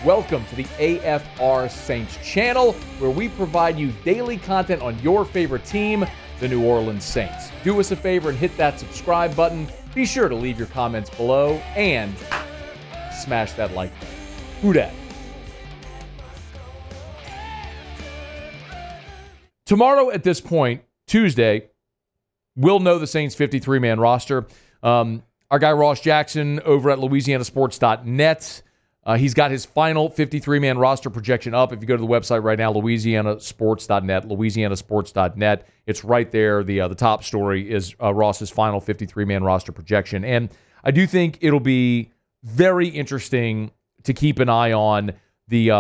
Welcome to the AFR Saints channel, where we provide you daily content on your favorite team, the New Orleans Saints. Do us a favor and hit that subscribe button. Be sure to leave your comments below and smash that like button. Who dat? Tomorrow at this point, Tuesday, we'll know the Saints' 53-man roster. Our guy Ross Jackson over at LouisianaSports.net, he's got his final 53-man roster projection up. If you go to the website right now, LouisianaSports.net, LouisianaSports.net, it's right there. The top story is Ross's final 53-man roster projection. And I do think it'll be very interesting to keep an eye on the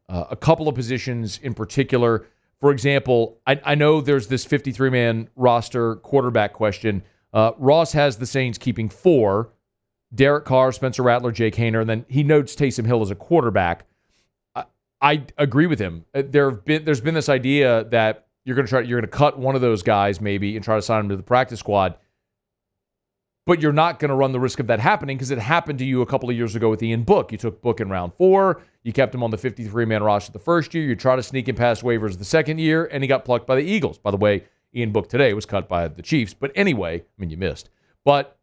a couple of positions in particular. For example, I know there's this 53-man roster quarterback question. Ross has the Saints keeping 4. Derek Carr, Spencer Rattler, Jake Haener, and then he notes Taysom Hill as a quarterback. I agree with him. There's been this idea that you're going to cut one of those guys maybe and try to sign him to the practice squad, but you're not going to run the risk of that happening because it happened to you a couple of years ago with Ian Book. You took Book in round 4. You kept him on the 53-man roster the first year. You tried to sneak him past waivers the second year, and he got plucked by the Eagles. By the way, Ian Book today was cut by the Chiefs. But anyway, I mean, you missed. But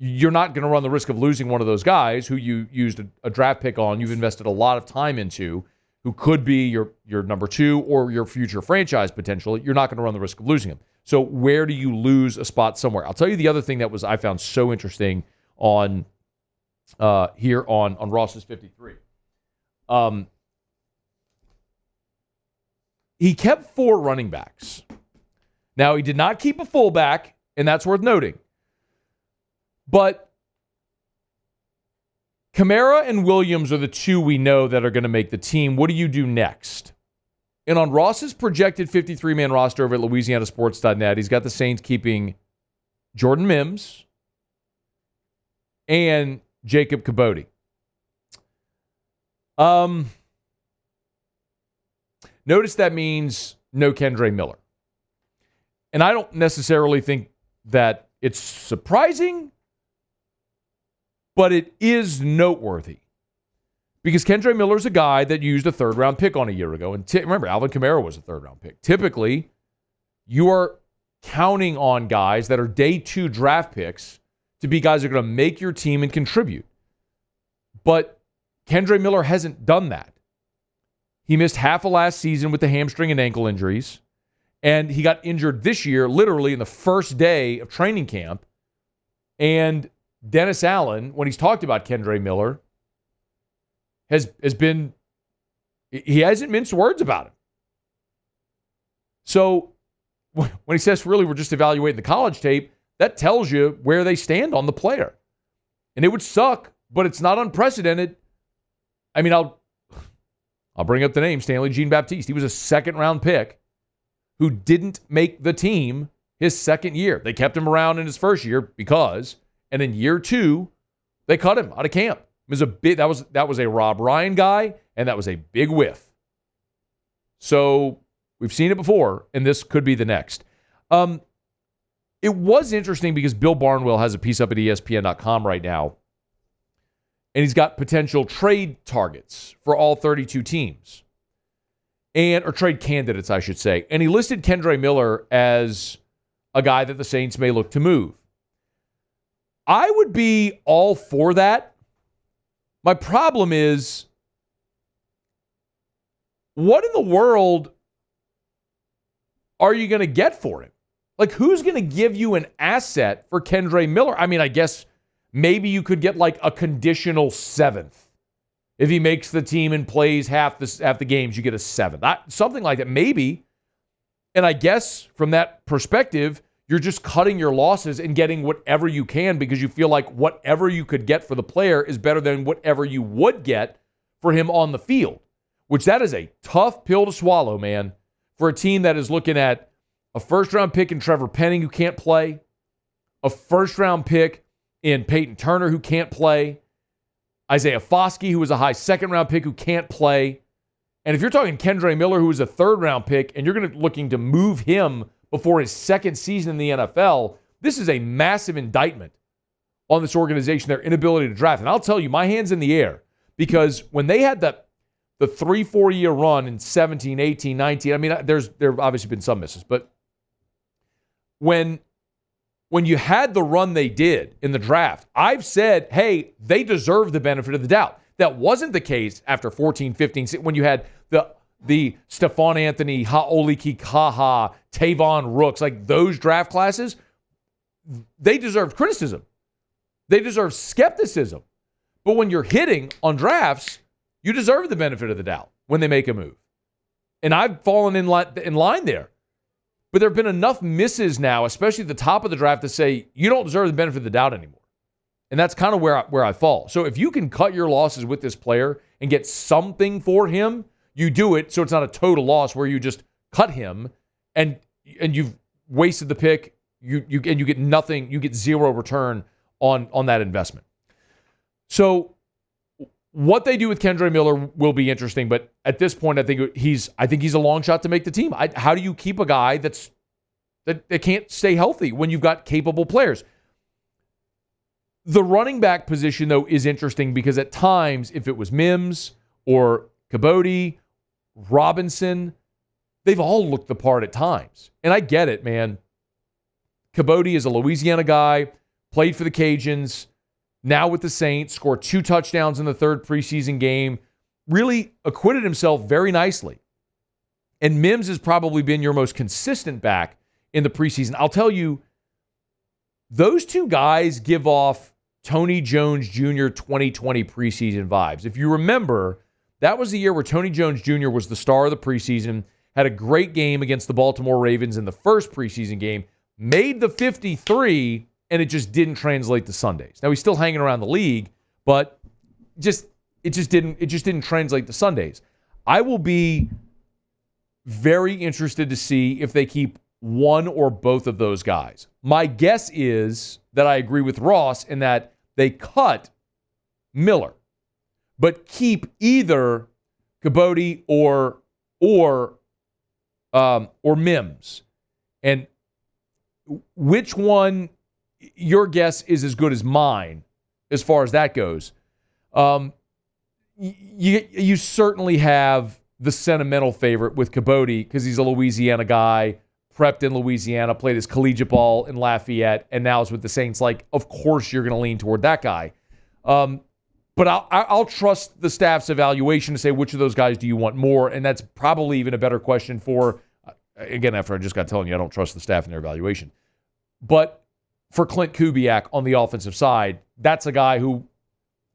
you're not going to run the risk of losing one of those guys who you used a draft pick on, you've invested a lot of time into, who could be your number 2 or your future franchise potential. You're not going to run the risk of losing him. So where do you lose a spot somewhere? I'll tell you the other thing that I found so interesting on here on Ross's 53. He kept 4 running backs. Now, he did not keep a fullback, and that's worth noting. But Kamara and Williams are the 2 we know that are going to make the team. What do you do next? And on Ross's projected 53-man roster over at LouisianaSports.net, he's got the Saints keeping Jordan Mims and Jacob Kibodi. Notice that means no Kendre Miller. And I don't necessarily think that it's surprising, but it is noteworthy. Because Kendre Miller's a guy that used a third-round pick on a year ago. And remember, Alvin Kamara was a third-round pick. Typically, you are counting on guys that are day 2 draft picks to be guys that are going to make your team and contribute. But Kendre Miller hasn't done that. He missed half of last season with the hamstring and ankle injuries. And he got injured this year, literally in the first day of training camp. And Dennis Allen, when he's talked about Kendre Miller, has been, he hasn't minced words about him. So when he says, really, we're just evaluating the college tape, that tells you where they stand on the player. And it would suck, but it's not unprecedented. I mean, I'll bring up the name, Stanley Jean-Baptiste. He was a second-round pick who didn't make the team his second year. They kept him around in his first year because, and in year 2, they cut him out of camp. It was a big, that was a Rob Ryan guy, and that was a big whiff. So we've seen it before, and this could be the next. It was interesting because Bill Barnwell has a piece up at ESPN.com right now, and he's got potential trade targets for all 32 teams. Or trade candidates, I should say. And he listed Kendre Miller as a guy that the Saints may look to move. I would be all for that. My problem is, what in the world are you going to get for him? Like, who's going to give you an asset for Kendre Miller? I mean, I guess maybe you could get like a conditional 7th. If he makes the team and plays half the games, you get a 7th. Something like that, maybe. And I guess from that perspective, you're just cutting your losses and getting whatever you can because you feel like whatever you could get for the player is better than whatever you would get for him on the field, which that is a tough pill to swallow, man, for a team that is looking at a first-round pick in Trevor Penning who can't play, a first-round pick in Peyton Turner who can't play, Isaiah Foskey, who was a high second-round pick who can't play. And if you're talking Kendre Miller, who was a third-round pick, and you're looking to move him before his second season in the NFL, this is a massive indictment on this organization, their inability to draft. And I'll tell you, my hand's in the air Because when they had the 3-4 year run in 17, 18, 19, I mean, there have obviously been some misses, but when you had the run they did in the draft, I've said, hey, they deserve the benefit of the doubt. That wasn't the case after 14, 15, when you had the Stephon Anthony, Ha'oliki Kaha, Tavon Rooks, like those draft classes. They deserved criticism. They deserve skepticism. But when you're hitting on drafts, you deserve the benefit of the doubt when they make a move. And I've fallen in line there. But there have been enough misses now, especially at the top of the draft, to say you don't deserve the benefit of the doubt anymore. And that's kind of where I fall. So if you can cut your losses with this player and get something for him, you do it so it's not a total loss where you just cut him and you've wasted the pick. You get nothing. You get zero return on that investment. So what they do with Kendre Miller will be interesting, but at this point, I think he's a long shot to make the team. How do you keep a guy that can't stay healthy when you've got capable players? The running back position, though, is interesting because at times, if it was Mims or Cabote, Robinson, they've all looked the part at times. And I get it, man. Cabote is a Louisiana guy, played for the Cajuns, now with the Saints, scored 2 touchdowns in the 3rd preseason game, really acquitted himself very nicely. And Mims has probably been your most consistent back in the preseason. I'll tell you, those 2 guys give off Tony Jones Jr. 2020 preseason vibes. If you remember, that was the year where Tony Jones Jr. was the star of the preseason, had a great game against the Baltimore Ravens in the first preseason game, made the 53, and it just didn't translate to Sundays. Now, he's still hanging around the league, but it just didn't translate to Sundays. I will be very interested to see if they keep one or both of those guys. My guess is that I agree with Ross in that they cut Miller, but keep either Cabote or Mims. And which one, your guess is as good as mine as far as that goes. You certainly have the sentimental favorite with Cabote because he's a Louisiana guy, prepped in Louisiana, played his collegiate ball in Lafayette, and now is with the Saints. Like, of course you're going to lean toward that guy. But I'll trust the staff's evaluation to say which of those guys do you want more, and that's probably even a better question for, again, after I just got telling you I don't trust the staff in their evaluation. But for Clint Kubiak on the offensive side, that's a guy who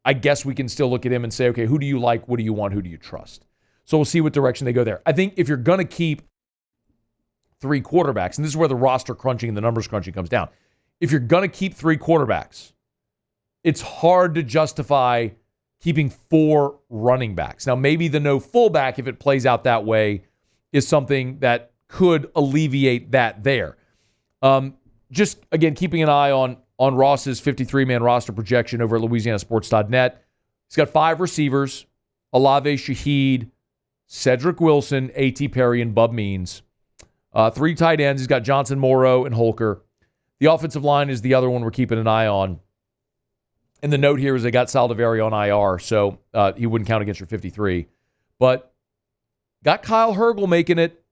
I guess we can still look at him and say, okay, who do you like? What do you want? Who do you trust? So we'll see what direction they go there. I think if you're going to keep 3 quarterbacks, and this is where the roster crunching and the numbers crunching comes down. If you're going to keep 3 quarterbacks, it's hard to justify keeping 4 running backs. Now, maybe the no fullback, if it plays out that way, is something that could alleviate that there. Just, again, keeping an eye on Ross's 53-man roster projection over at LouisianaSports.net. He's got 5 receivers, Olave Shaheed, Cedric Wilson, A.T. Perry, and Bub Means. 3 tight ends. He's got Johnson, Morrow, and Holker. The offensive line is the other one we're keeping an eye on. And the note here is they got Saldivari on IR, so he wouldn't count against your 53. But got Kyle Hergel making it,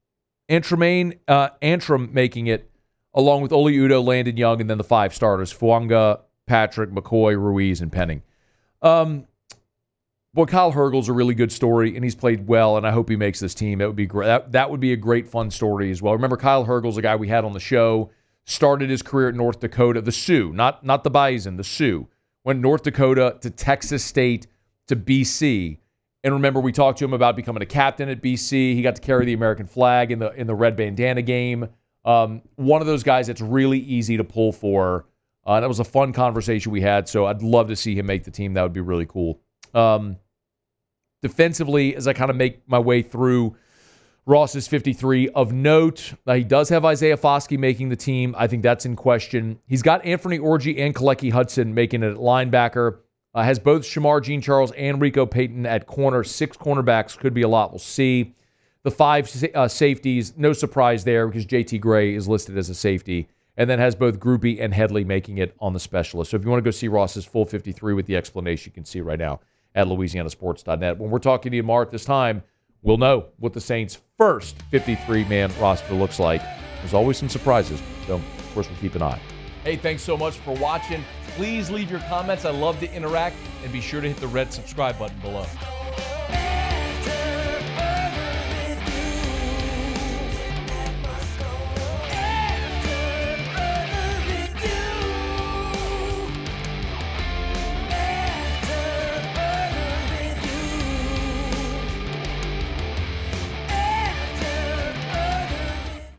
Antrim making it, along with Oli Udo, Landon Young, and then the 5 starters, Fuanga, Patrick, McCoy, Ruiz, and Penning. Boy, Kyle Hergel's a really good story, and he's played well, and I hope he makes this team. That would be great. That would be a great, fun story as well. Remember, Kyle Hergel's a guy we had on the show, started his career at North Dakota, the Sioux, not the Bison, the Sioux. Went North Dakota to Texas State to BC. And remember, we talked to him about becoming a captain at BC. He got to carry the American flag in the red bandana game. One of those guys that's really easy to pull for. That was a fun conversation we had, so I'd love to see him make the team. That would be really cool. Defensively, as I kind of make my way through Ross's 53, of note, he does have Isaiah Foskey making the team. I think that's in question. He's got Anthony Orji and Kalecki Hudson making it at linebacker. Has both Shamar Jean-Charles and Rico Payton at corner. 6 cornerbacks could be a lot. We'll see. The 5 safeties, no surprise there because JT Gray is listed as a safety. And then has both Groupie and Headley making it on the specialist. So if you want to go see Ross's full 53 with the explanation, you can see right now at louisianasports.net. When we're talking to you tomorrow at this time, we'll know what the Saints' first 53-man roster looks like. There's always some surprises, so of course we'll keep an eye. Hey, thanks so much for watching. Please leave your comments. I love to interact, and be sure to hit the red subscribe button below.